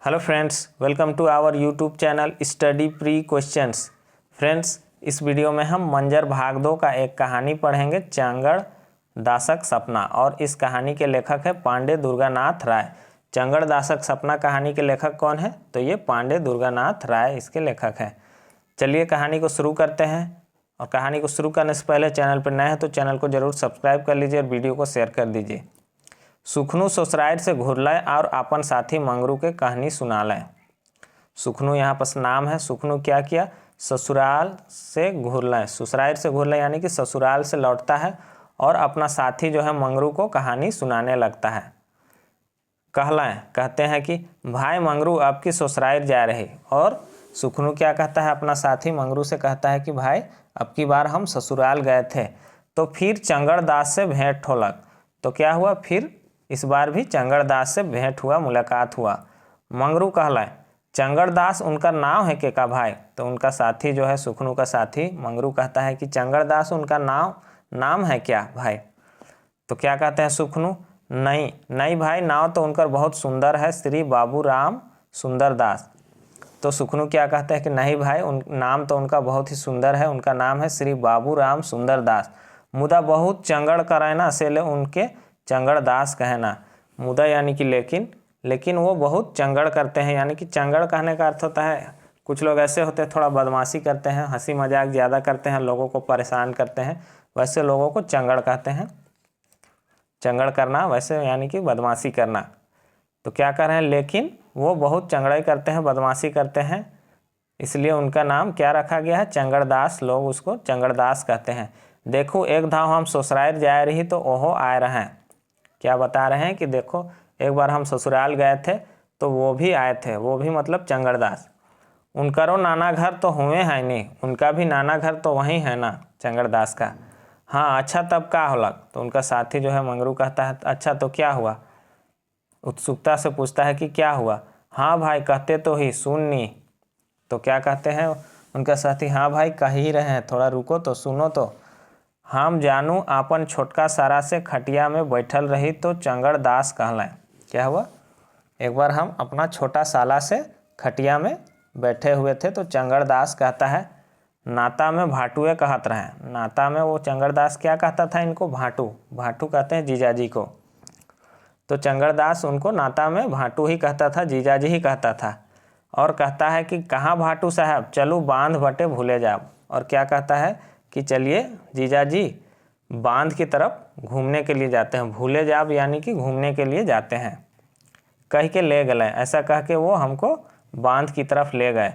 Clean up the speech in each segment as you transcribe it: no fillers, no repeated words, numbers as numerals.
Hello friends, welcome to our YouTube channel study pre questions. Friends, इस video में हम मंजर भाग 2 का एक कहानी पढ़ेंगे, चंगड़ दासक सपना। और इस कहानी के लेखक है पांडे दुर्गानाथ राय। चंगड़ दासक सपना कहानी के लेखक कौन है? तो ये पांडे दुर्गानाथ राय इसके लेखक हैं। चलिए कहानी को शुरू करते हैं। और कहानी को शुरू करने से पहले चैनल पर नए हैं तो चैनल को जरूर सब्सक्राइब कर लीजिए और वीडियो को शेयर कर दीजिए। सुखनू ससुराल से घुरलय और अपन साथी मंगरू के कहानी सुनालय। सुखनू यहाँ पर नाम है। सुखनू क्या किया? ससुराल से घुरलय, ससुराल से घुरलय यानी कि ससुराल से लौटता है और अपना साथी जो है मंगरू को कहानी सुनाने लगता है। कहलय कहते हैं कि भाई मंगरू अब की ससुराल जा रही। और सुखनू क्या कहता है? अपना साथी मंगरू से कहता है कि भाई अब की बार हम ससुराल गए थे तो फिर चंगड़ दास से भेंट होलक। तो क्या हुआ? फिर इस बार भी चंगड़ दास से भेंट हुआ, मुलाकात हुआ। मंगरू कहलाए चंगड़ दास उनका नाम है के का भाई? तो उनका साथी जो है सुखनू का साथी मंगरू कहता है कि चंगड़ दास उनका नाम है क्या भाई? तो क्या कहते हैं सुखनू? नहीं भाई, नाम तो उनका बहुत सुंदर है, श्री बाबू राम सुंदर दास। तो सुखनू क्या कहते हैं कि नहीं भाई, नाम तो उनका बहुत ही सुंदर है, उनका नाम है श्री बाबू राम सुंदर दास। मुदा बहुत चंगड़ करैना से ले उनके चंगड़ दास कहना। मुदा यानी कि लेकिन वो बहुत चंगड़ करते हैं। यानी कि चंगड़ कहने का अर्थ होता है कुछ लोग ऐसे होते हैं थोड़ा बदमाशी करते हैं, हंसी मजाक ज़्यादा करते हैं, लोगों को परेशान करते हैं, वैसे लोगों को चंगड़ कहते हैं। चंगड़ करना वैसे यानी कि बदमाशी करना। तो क्या कर रहे हैं? लेकिन वो बहुत चंगड़ाई करते हैं, बदमाशी करते हैं, इसलिए उनका नाम क्या रखा गया है? चंगड़ दास। लोग उसको चंगड़ दास कहते हैं। देखो एक धाव हम ससुराल जा रही तो ओहो आए रहे हैं। क्या बता रहे हैं कि देखो एक बार हम ससुराल गए थे तो वो भी आए थे, वो भी मतलब चंगड़ दास। उनकरो नाना घर तो हुए हैं नहीं, उनका भी नाना घर तो वहीं है ना चंगड़ दास का। हाँ अच्छा, तब क्या होलक? तो उनका साथी जो है मंगरू कहता है अच्छा तो क्या हुआ? उत्सुकता से पूछता है कि क्या हुआ? हाँ भाई कहते तो ही सुननी। तो क्या कहते हैं उनका साथी? हाँ भाई कह ही रहे हैं, थोड़ा रुको तो सुनो तो। हम जानू आपन छोटका सारा से खटिया में बैठल रही तो चंगड़ दास कहलें। क्या हुआ? एक बार हम अपना छोटा साला से खटिया में बैठे हुए थे तो चंगड़ दास कहता है नाता में भाटुए कहत रहे। नाता में वो चंगड़ दास क्या कहता था इनको? भाटू कहते हैं जीजाजी को। तो चंगड़ दास उनको नाता में भाटू ही कहता था, जीजाजी ही कहता था। और कहता है कि कहाँ भाटू साहब, चलो बांध बटे भूले जाओ। और क्या कहता है कि चलिए जीजाजी बांध की तरफ घूमने के लिए जाते हैं। भूले जाब यानी कि घूमने के लिए जाते हैं। कह के ले गए, ऐसा कह के वो हमको बांध की तरफ ले गए।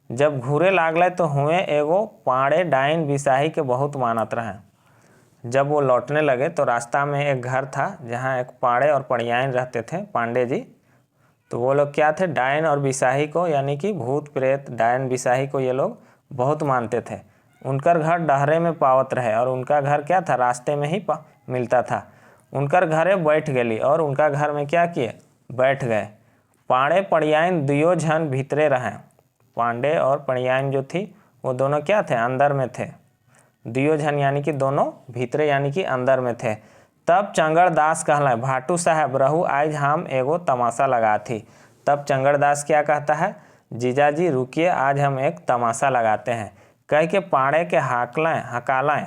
जब घूरे लागले तो हुए एगो पाड़े डाइन बिसाही के बहुत मानत रहे। जब वो लौटने लगे तो रास्ता में एक घर था जहाँ एक पाड़े और पड़ियाइन रहते थे, पांडे जी। तो वो लोग क्या थे? डायन और बिसाही को यानी कि भूत प्रेत डायन बिसाही को ये लोग बहुत मानते थे। उनका घर डहरे में पावत रहे और उनका घर क्या था? रास्ते में ही मिलता था। उनकर घरे बैठ गई और उनका घर में क्या किए? बैठ गए। पांडे पड़ियाइन दुयो झन भीतरे रहे। पांडे और पड़ियाइन जो थी वो दोनों क्या थे? अंदर में थे। दुयो झन यानी कि दोनों भीतरे यानी कि अंदर में थे। तब चंगड़ दास कहला भाटू साहब रहू आज हम एगो तमाशा लगा थी। तब चंगड़ दास क्या कहता है? जीजाजी रुकिए, आज हम एक तमाशा लगाते हैं। कह के पाड़े के हकालें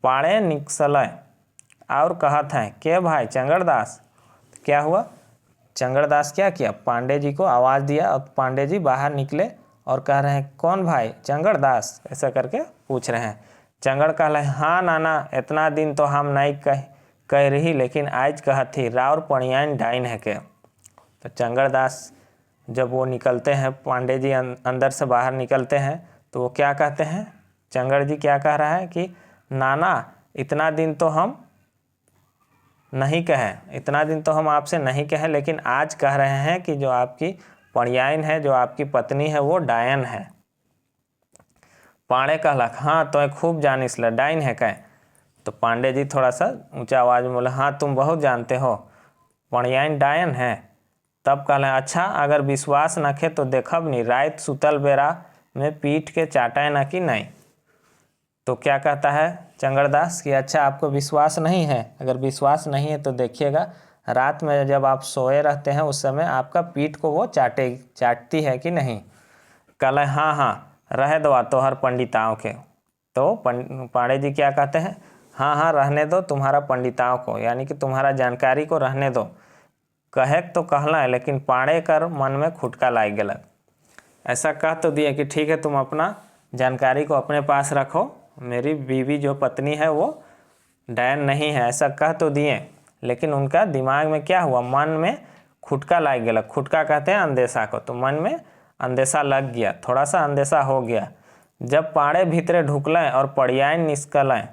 पाड़े निकसलें और कहत हैं के भाई चंगड़ दास। क्या हुआ? चंगड़ दास क्या किया? पांडे जी को आवाज़ दिया और पांडे जी बाहर निकले और कह रहे हैं कौन भाई? चंगड़ दास, ऐसा करके पूछ रहे हैं। चंगड़ कहला हाँ नाना, इतना दिन तो हम नहीं कह रही, लेकिन आज कहत थी राउर पड़ियाइन डाइन है के। तो चंगड़ दास जब वो निकलते हैं, पांडे जी अंदर से बाहर निकलते हैं तो वो क्या कहते हैं? चंगड़ जी क्या कह रहा है कि नाना इतना दिन तो हम नहीं कहे, इतना दिन तो हम आपसे नहीं कहे, लेकिन आज कह रहे हैं कि जो आपकी पड़ियाइन है, जो आपकी पत्नी है, वो डायन है। पांडे कहलक हाँ तो खूब जानिस ल डाइन है कह। तो पांडे जी थोड़ा सा ऊंचा आवाज में बोले हाँ तुम बहुत जानते हो, पड़ियाइन डायन है। तब कहले अच्छा अगर विश्वास नखे तो देखब नहीं, रात सुतल बेरा में पीठ के चाटाए न कि नहीं। तो क्या कहता है चंगड़ दास कि अच्छा आपको विश्वास नहीं है? अगर विश्वास नहीं है तो देखिएगा, रात में जब आप सोए रहते हैं उस समय आपका पीठ को वो चाटती है कि नहीं? कहले हाँ हाँ रहे दो तोहर पंडिताओं के। तो पांडे जी क्या कहते हैं? हाँ हाँ रहने दो तुम्हारा पंडिताओं को, यानी कि तुम्हारा जानकारी को रहने दो। कहे तो कहला लेकिन पाड़े कर मन में खुटका लाग गया। ऐसा कह तो दिए कि ठीक है तुम अपना जानकारी को अपने पास रखो, मेरी बीवी जो पत्नी है वो डायन नहीं है, ऐसा कह तो दिए, लेकिन उनका दिमाग में क्या हुआ? मन में खुटका लाग गया। खुटका कहते हैं अंदेशा को। तो मन में अंदेशा लग गया, थोड़ा सा अंदेशा हो गया। जब पाड़े भीतरे ढुकलें और पड़ियाइन निकलें,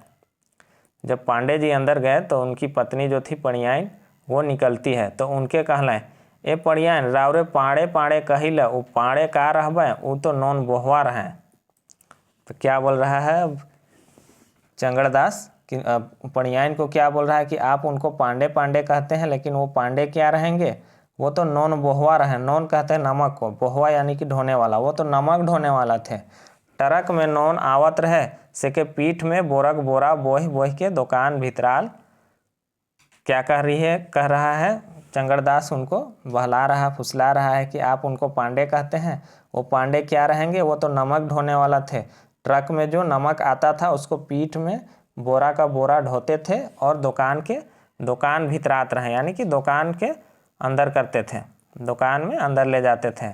जब पांडे जी अंदर गए तो उनकी पत्नी जो थी पड़ियाइन वो निकलती है। तो उनके कहलें ए पड़ियाइन रावरे पाड़े पाड़े कहिल, वो पाड़े का रहबे, वो तो नॉन बोहवा रहे। तो क्या बोल रहा है अब चंगड़दास कि पड़ियाइन को क्या बोल रहा है कि आप उनको पांडे पांडे कहते हैं, लेकिन वो पांडे क्या रहेंगे? वो तो नॉन बोहवा रहे। नॉन कहते हैं नमक को, बोहवा यानी कि ढोने वाला, वो तो नमक ढोने वाला थे। ट्रक में नॉन आवत रहे से के पीठ में बोरक बोरा बोह बोह के दुकान भितराल। क्या कह रहा है चंगड़दास? उनको बहला रहा, फुसला रहा है कि आप उनको पांडे कहते हैं, वो पांडे क्या रहेंगे? वो तो नमक ढोने वाला थे। ट्रक में जो नमक आता था उसको पीठ में बोरा का बोरा ढोते थे और दुकान भितरात रहे, यानी कि दुकान के अंदर करते थे, दुकान में अंदर ले जाते थे।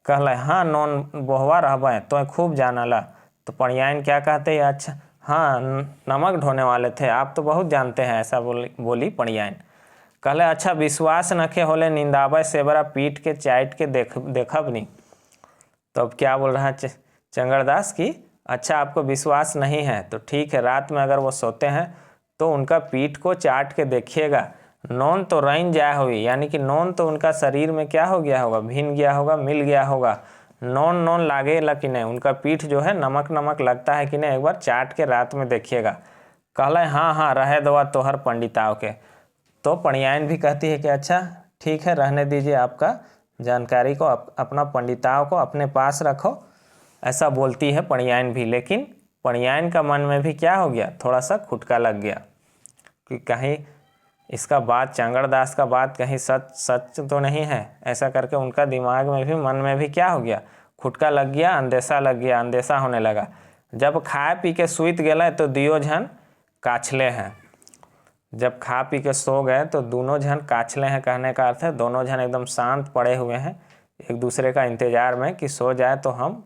कहले हाँ नॉन बोहवा रहबे तो खूब जानला। तो पड़ियाइन क्या कहते हैं? अच्छा हाँ नमक ढोने वाले थे, आप तो बहुत जानते हैं, ऐसा बोली पड़ियाइन। कहले अच्छा विश्वास नखे होले निंदाबे सेबरा पीठ के चाट के देखब नहीं। तो अब क्या बोल रहा है चंगड़दास की अच्छा आपको विश्वास नहीं है तो ठीक है, रात में अगर वो सोते हैं तो उनका पीठ को चाट के देखिएगा, नॉन तो रैन जाया हुई, यानी कि नॉन तो उनका शरीर में क्या हो गया होगा? भिन गया होगा, मिल गया होगा। नॉन नॉन लागेला कि नहीं, उनका पीठ जो है नमक नमक लगता है कि नहीं, एक बार चाट के रात में देखिएगा। कहला हाँ हाँ रहे दो तोहर पंडिताओं के। तो पड़ियाइन भी कहती है कि अच्छा ठीक है रहने दीजिए, आपका जानकारी को अपना पंडिताओं को अपने पास रखो, ऐसा बोलती है पड़ियाइन भी। लेकिन पड़ियाइन का मन में भी क्या हो गया? थोड़ा सा खुटका लग गया कि कहीं इसका बात, चंगड़दास का बात कहीं सच तो नहीं है। ऐसा करके उनका दिमाग में भी, मन में भी क्या हो गया? खुटका लग गया, अंदेशा लग गया, अंदेशा होने लगा। जब खा पी के सुइत गए तो दियो झन काछले हैं। जब खा पी के सो गए तो दोनों झन काछले हैं, कहने का अर्थ है दोनों झन एकदम शांत पड़े हुए हैं, एक दूसरे का इंतजार में कि सो जाए तो हम,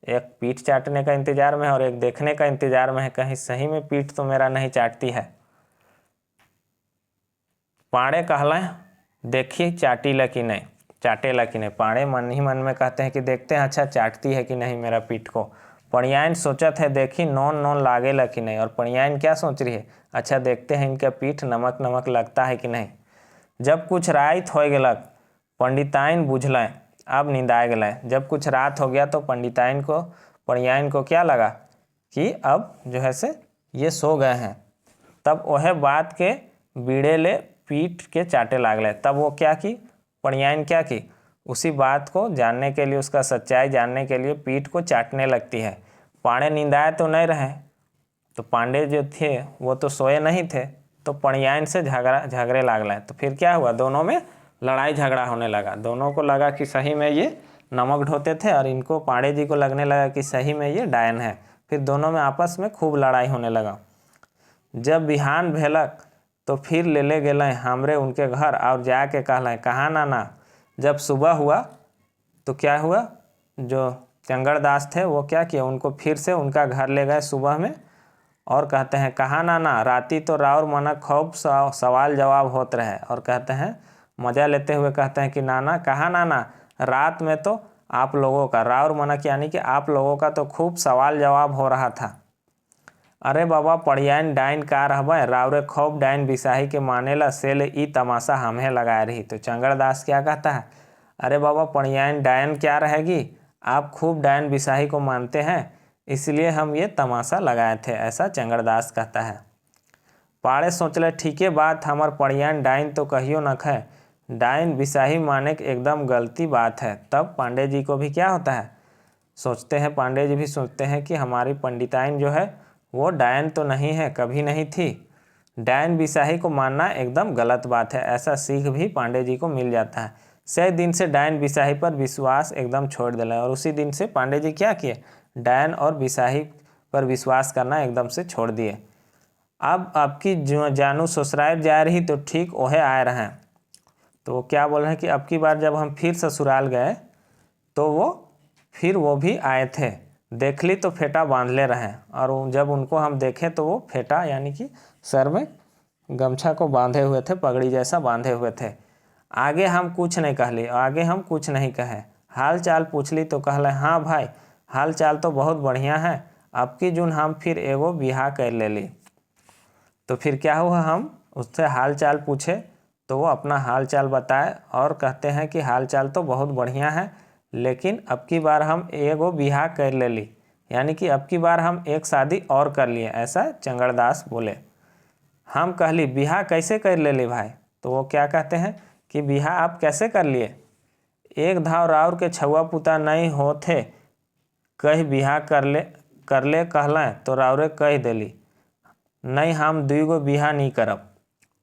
एक पीठ चाटने का इंतजार में है और एक देखने का इंतजार में है कहीं सही में पीठ तो मेरा नहीं चाटती है। पाड़े कहलें देखिए चाटेला कि नहीं। पाड़े मन ही मन में कहते हैं कि देखते हैं अच्छा चाटती है कि नहीं मेरा पीठ को। पड़ियाइन सोचत है देखी नॉन नॉन लागेला कि नहीं, और पड़ियाइन क्या सोच रही है? अच्छा देखते हैं इनका पीठ नमक नमक लगता है कि नहीं। जब कुछ रात हो गलक पंडिताइन बुझलें, अब नींदाए गए। जब कुछ रात हो गया तो पड़ियाइन को क्या लगा कि अब जो है से ये सो गए हैं। तब वह बात के बीड़े ले पीठ के चाटे लागले। तब वो क्या की, पड़ियाइन क्या की, उसी बात को जानने के लिए, उसका सच्चाई जानने के लिए पीठ को चाटने लगती है। पांडे नींदाए तो नहीं रहे, तो पांडे जो थे वो तो सोए नहीं थे, तो पड़ियाइन से झगड़े लागले। तो फिर क्या हुआ? दोनों में लड़ाई झगड़ा होने लगा। दोनों को लगा कि सही में ये नमक ढोते थे और इनको, पांडे जी को लगने लगा कि सही में ये डायन है। फिर दोनों में आपस में खूब लड़ाई होने लगा। जब बिहान भेलक तो फिर ले गए हमरे उनके घर और जाके कहलें कहाँ नाना। जब सुबह हुआ तो क्या हुआ, जो चंगड़दास थे वो क्या किया, उनको फिर से उनका घर ले गए सुबह में और कहते हैं कहाँ नाना, राती तो राउर मना खूब सवाल जवाब होते रहे। और कहते हैं मज़ा लेते हुए कहते हैं कि नाना कहाँ नाना, रात में तो आप लोगों का, राउर मनक यानी कि आप लोगों का तो खूब सवाल जवाब हो रहा था। अरे बाबा पड़ियाइन डाइन का रहबे, रावरे खूब डाइन बिसाही के मानेला सेल ई तमाशा हमें लगाए रही। तो चंगड़दास क्या कहता है, अरे बाबा पड़ियाइन डायन क्या रहेगी, आप खूब डायन बिसाही को मानते हैं इसलिए हम ये तमाशा लगाए थे, ऐसा चंगड़दास कहता है। पाड़े सोचले ठीक है बात, हमार पड़ियाइन डाइन तो कहियो न है, डाइन बिसाही माने एकदम गलती बात है। तब पांडे जी को भी क्या होता है, सोचते हैं, पांडे जी भी सोचते हैं कि हमारी पंडिताइन जो है वो डायन तो नहीं है, कभी नहीं थी। डायन बिसाही को मानना एकदम गलत बात है, ऐसा सीख भी पांडे जी को मिल जाता है। से दिन से डायन बिसाही पर विश्वास एकदम छोड़ दिला, और उसी दिन से पांडे जी क्या किए, डायन और बिसाही पर विश्वास करना एकदम से छोड़ दिए। अब आपकी जानू ससुराल जा रही तो ठीक ओहे आए रहे। तो वो क्या बोल रहे हैं कि अब की बार जब हम फिर ससुराल गए तो वो भी आए थे, देख ली तो फेटा बांध ले रहे, और जब उनको हम देखे तो वो फेटा यानी कि सर में गमछा को बांधे हुए थे, पगड़ी जैसा बांधे हुए थे। आगे हम कुछ नहीं कहली, आगे हम कुछ नहीं कहे, हाल चाल पूछ ली तो कहले हाँ भाई हाल चाल तो बहुत बढ़िया है, अब की जून हम फिर एगो बिहा कर ले ली। तो फिर क्या हुआ, हम उससे हाल चाल पूछे तो वो अपना हाल चाल बताए और कहते हैं कि हाल चाल तो बहुत बढ़िया है, लेकिन अब की बार हम एगो बिहा कर ले ली, यानी कि अब की बार हम एक शादी और कर लिए, ऐसा चंगड़दास बोले। हम कहली बिहा कैसे कर ले ली भाई, तो वो क्या कहते हैं कि बिहा आप कैसे कर लिए, एक धाव राउर के छुआ पुता नहीं होते, कही बिहा कर ले कहलें तो राउरे कह देली, नहीं हम दुगो बिहा नहीं करब।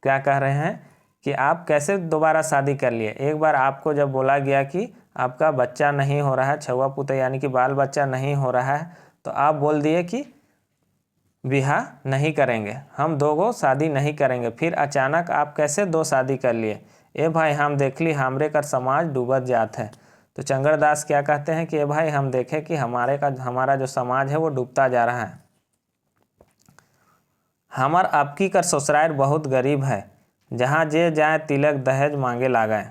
क्या कह रहे हैं कि आप कैसे दोबारा शादी कर लिए, एक बार आपको जब बोला गया कि आपका बच्चा नहीं हो रहा है, छुआ पुता यानी कि बाल बच्चा नहीं हो रहा है, तो आप बोल दिए कि बिहा नहीं करेंगे, हम दोगो शादी नहीं करेंगे, फिर अचानक आप कैसे दो शादी कर लिए। ए भाई हम देख ली हमरे का समाज डूबत जात है। तो चंगड़दास क्या कहते हैं कि ए भाई हम देखे कि हमारा जो समाज है वो डूबता जा रहा है। हमार आपकी कर ससुराल बहुत गरीब है, जहाँ जे जाए तिलक दहेज मांगे लागए।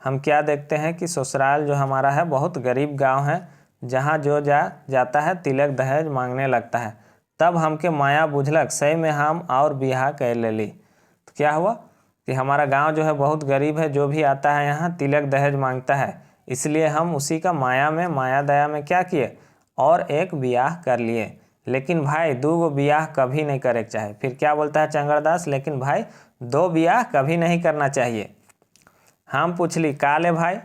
हम क्या देखते हैं कि ससुराल जो हमारा है बहुत गरीब गांव है, जहाँ जो जाता है तिलक दहेज मांगने लगता है। तब हमके माया बुझलक, सही में हम और बिहा कर ले ली। तो क्या हुआ कि हमारा गांव जो है बहुत गरीब है, जो भी आता है यहाँ तिलक दहेज मांगता है, इसलिए हम उसी का माया दया में क्या किए और एक बियाह कर लिए। लेकिन भाई दो बियाह कभी नहीं करे चाहे। फिर क्या बोलता है चंगड़दास, लेकिन भाई दो बियाह कभी नहीं करना चाहिए। हम पूछली का ले भाई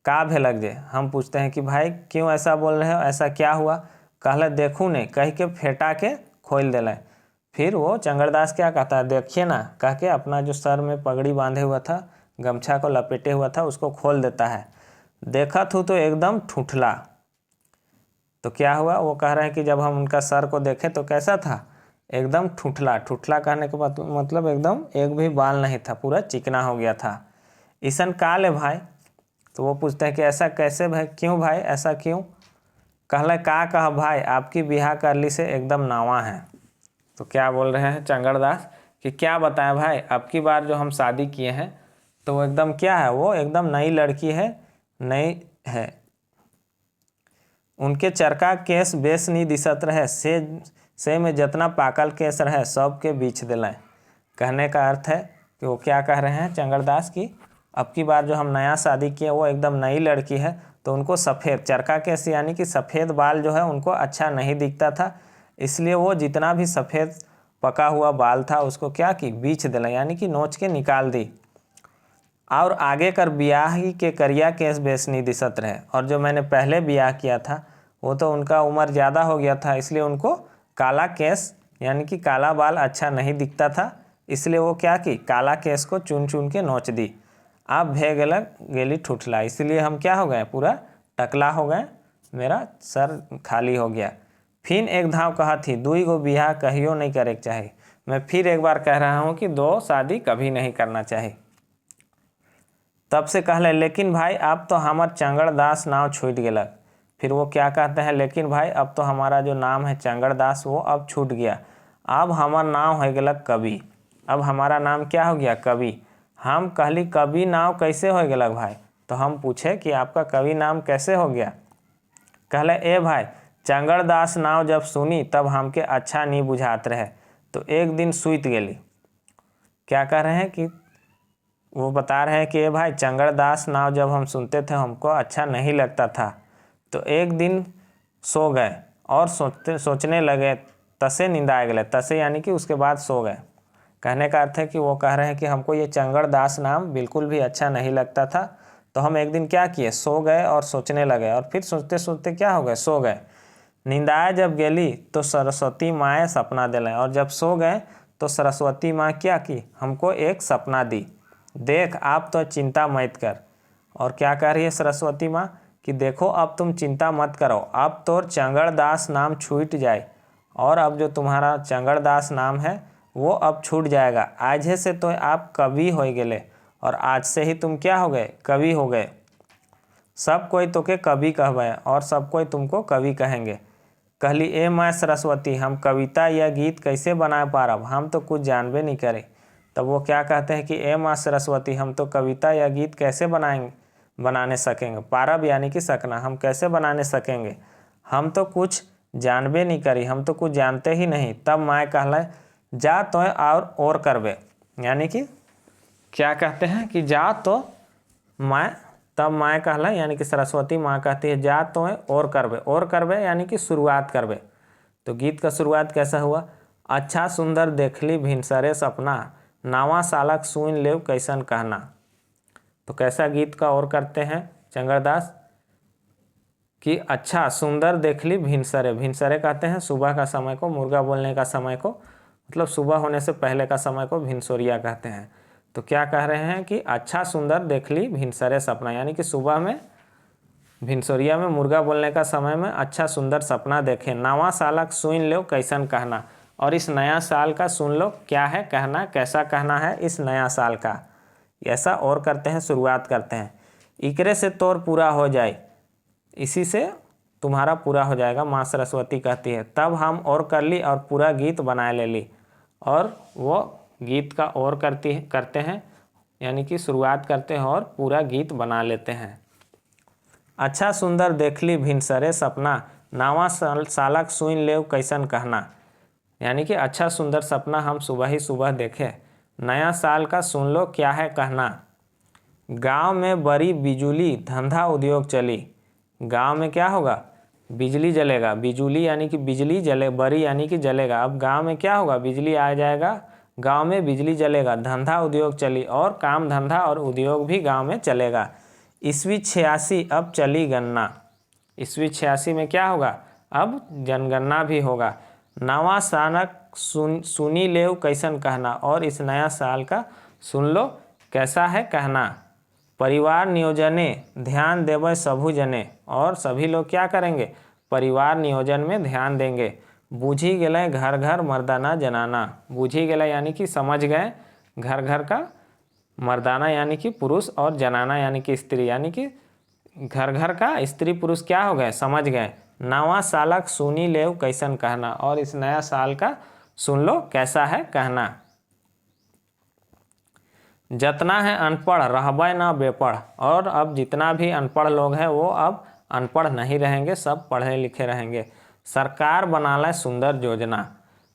का भेलक जे, हम पूछते हैं कि भाई क्यों ऐसा बोल रहे हो, ऐसा क्या हुआ, कहले देखू नहीं, कह के फेटा के खोल दिले। फिर वो चंगड़दास क्या कहता है, देखिए ना, कह के अपना जो सर में पगड़ी बांधे हुआ था, गमछा को लपेटे हुआ था, उसको खोल देता है। देखा था तो एकदम ठुठला। तो क्या हुआ, वो कह रहे हैं कि जब हम उनका सर को देखे तो कैसा था, एकदम ठुठला। ठुठला कहने के मतलब एकदम एक भी बाल नहीं था, पूरा चिकना हो गया था। ईसन काल है भाई। तो वो पूछते हैं कि ऐसा कैसे भाई, क्यों भाई ऐसा क्यों, कहले का कहा भाई आपकी बिहा कर ली से एकदम नावा है। तो क्या बोल रहे हैं चंगड़दास कि क्या बताएं भाई, अब की बार जो हम शादी किए हैं तो वो एकदम क्या है, वो एकदम नई लड़की है, नई है, उनके चरका केस बेस नहीं दिसत रहे, से में जितना पाकल केस रहे सब के बीच दिलाएं। कहने का अर्थ है कि वो क्या कह रहे हैं चंगड़दास की अब की बार जो हम नया शादी किए वो एकदम नई लड़की है, तो उनको सफ़ेद चरका केस यानी कि सफ़ेद बाल जो है उनको अच्छा नहीं दिखता था, इसलिए वो जितना भी सफ़ेद पका हुआ बाल था उसको क्या की बीच दिला यानी कि नोच के निकाल दी। और आगे कर ब्याह ही के करिया केस बेस नहीं दिसत रहे, और जो मैंने पहले ब्याह किया था वो तो उनका उम्र ज़्यादा हो गया था, इसलिए उनको काला केस यानी कि काला बाल अच्छा नहीं दिखता था, इसलिए वो क्या की काला केस को चुन चुन के नोच दी। आप भे गेली ठुठला, इसलिए हम क्या हो गए पूरा टकला हो गए, मेरा सर खाली हो गया। फिर एक धाव कहा थी दुई गो बिहा कहियो नहीं करे चाहिए। मैं फिर एक बार कह रहा हूँ कि दो शादी कभी नहीं करना चाहिए। तब से कहले लेकिन भाई अब तो हमार चंगड़दास नाव छूट गलक। फिर वो क्या कहते हैं, लेकिन भाई अब तो हमारा जो नाम है चंगड़दास वो अब छूट गया, अब हमार नाम हो गलक कवि। अब हमारा नाम क्या हो गया, कवि। हम कहली कवि नाम कैसे हो गलक भाई, तो हम पूछे कि आपका कवि नाम कैसे हो गया। कहले ए भाई चंगड़दास नाव जब सुनी तब हमके अच्छा नहीं बुझात रहे, तो एक दिन सूत गेली। क्या कह रहे हैं कि वो बता रहे हैं कि ए भाई चंगड़दास नाव जब हम सुनते थे हमको अच्छा नहीं लगता था, तो एक दिन सो गए और सोचने लगे, तसे नींद आ गए, तसे यानी कि उसके बाद सो गए। कहने का अर्थ है कि वो कह रहे हैं कि हमको ये चंगड़दास नाम बिल्कुल भी अच्छा नहीं लगता था, तो हम एक दिन क्या किए सो गए और सोचने लगे, और फिर सोचते सोचते क्या हो गए सो गए। नींदाए जब गेली तो सरस्वती माए सपना दिले, और जब सो गए तो सरस्वती माँ क्या की, हमको एक सपना दी। देख आप तो चिंता मत कर। और क्या कह रही है सरस्वती माँ कि देखो अब तुम चिंता मत करो, अब तो चंगड़ दास नाम छूट जाए। और अब जो तुम्हारा चंगड़ दास नाम है वो अब छूट जाएगा। आज से तो आप कवि हो गए, और आज से ही तुम क्या हो गए, कवि हो गए। सब कोई तो के कवि कहवे और सब कोई तुमको कवि कहेंगे। कहली ए माँ सरस्वती, हम कविता या गीत कैसे बना पारब, हम तो कुछ जानबे नहीं करे। तब वो क्या कहते हैं कि ए माँ सरस्वती, हम तो कविता या गीत कैसे बनाने सकेंगे। पारब यानी कि सकना, हम कैसे बनाने सकेंगे, हम तो कुछ जानबे नहीं करी, हम तो कुछ जानते ही नहीं। तब माँ कहला जा तो और करबे, यानी कि क्या कहते हैं कि जा तो माँ, तब माँ कहला यानी कि सरस्वती माँ कहती है जा तो और करबे यानी कि शुरुआत करबे। तो गीत का शुरुआत कैसा हुआ, अच्छा सुंदर देखली भिनसरे सपना, नावा सालक सुन लेव कैसन कहना। तो कैसा गीत का और करते हैं चंगड़दास कि अच्छा सुंदर देखली भिनसरे, भिनसरे कहते हैं सुबह का समय को, मुर्गा बोलने का समय को, मतलब सुबह होने से पहले का समय को भिनसोरिया कहते हैं। तो क्या कह रहे हैं कि अच्छा सुंदर देखली भिनसरे सपना, यानी कि सुबह में भिनसोरिया में मुर्गा बोलने का समय में अच्छा सुंदर सपना देखें। नवा सालक सुन लो कैसन कहना, और इस नया साल का सुन लो क्या है कहना, कैसा कहना है इस नया साल का। ऐसा और करते हैं, शुरुआत करते हैं। इकरे से तोर पूरा हो जाए, इसी से तुम्हारा पूरा हो जाएगा, माँ सरस्वती कहती है। तब हम और कर ली और पूरा गीत बना ले ली, और वो गीत का और करते हैं, यानी कि शुरुआत करते हैं और पूरा गीत बना लेते हैं। अच्छा सुंदर देखली भिनसरे सपना, नावा सालक सुन लेव कैसन कहना, यानी कि अच्छा सुंदर सपना हम सुबह ही सुबह देखे, नया साल का सुन लो क्या है कहना। गांव में बड़ी बिजुली धंधा उद्योग चली, गांव में क्या होगा, बिजली जलेगा, बिजुली यानी कि बिजली जले, बड़ी यानी कि जलेगा। अब गांव में क्या होगा, बिजली आ जाएगा, गांव में बिजली जलेगा, धंधा उद्योग चली, और काम धंधा और उद्योग भी गांव में चलेगा। ईस्वी 86 अब चली गणना, ईस्वी 86 में क्या होगा, अब जनगणना भी होगा। नवा सालक सुनी लेव कैसन कहना, और इस नया साल का सुन लो कैसा है कहना। परिवार नियोजने ध्यान देवे सबू जने, और सभी लोग क्या करेंगे, परिवार नियोजन में ध्यान देंगे। बूझी गए घर घर मर्दाना जनाना, बूझी गए यानी कि समझ गए, घर घर का मर्दाना यानी कि पुरुष, और जनाना यानी कि स्त्री, यानी कि घर घर का स्त्री पुरुष क्या हो गए, समझ गए। नवा सालक सुनी लेव कैसन कहना, और इस नया साल का सुन लो कैसा है कहना। जितना है अनपढ़ रहबे ना बेपढ़, और अब जितना भी अनपढ़ लोग हैं वो अब अनपढ़ नहीं रहेंगे, सब पढ़े लिखे रहेंगे। सरकार बनाला सुंदर योजना,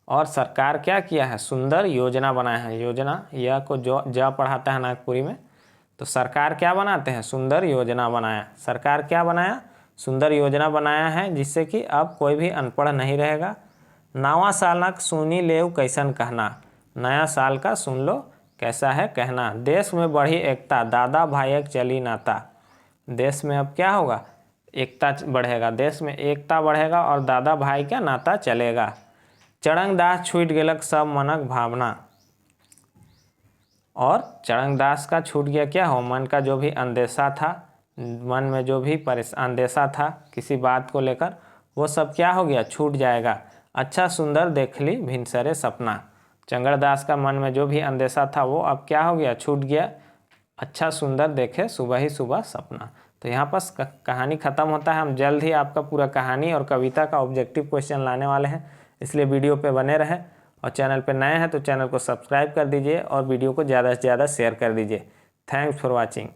और सरकार क्या किया है, सुंदर योजना बनाया है। योजना यह को जो पढ़ाता है नागपुरी में, तो सरकार क्या बनाते हैं, सुंदर योजना बनाया। सरकार क्या बनाया, सुंदर योजना बनाया है, जिससे कि अब कोई भी अनपढ़ नहीं रहेगा। नवा सालक सुनी लेव कैसन कहना, नया साल का सुन लो कैसा है कहना। देश में बढ़ी एकता दादा भाई चली नाता, देश में अब क्या होगा, एकता बढ़ेगा, देश में एकता बढ़ेगा और दादा भाई का नाता चलेगा। चढ़ंगदास छूट गेलक सब मनक भावना, और चढ़ंगदास का छूट गया क्या हो, मन का जो भी अंदेशा था, मन में जो भी अंदेशा था किसी बात को लेकर, वो सब क्या हो गया, छूट जाएगा। अच्छा सुंदर देखली भिनसरे सपना, चंगड़दास का मन में जो भी अंदेशा था वो अब क्या हो गया, छूट गया। अच्छा सुंदर देखे सुबह ही सुबह सपना। तो यहाँ पर कहानी ख़त्म होता है। हम जल्द ही आपका पूरा कहानी और कविता का ऑब्जेक्टिव क्वेश्चन लाने वाले हैं, इसलिए वीडियो पे बने रहें। और चैनल पे नए हैं तो चैनल को सब्सक्राइब कर दीजिए और वीडियो को ज़्यादा से ज़्यादा शेयर कर दीजिए। Thanks for watching.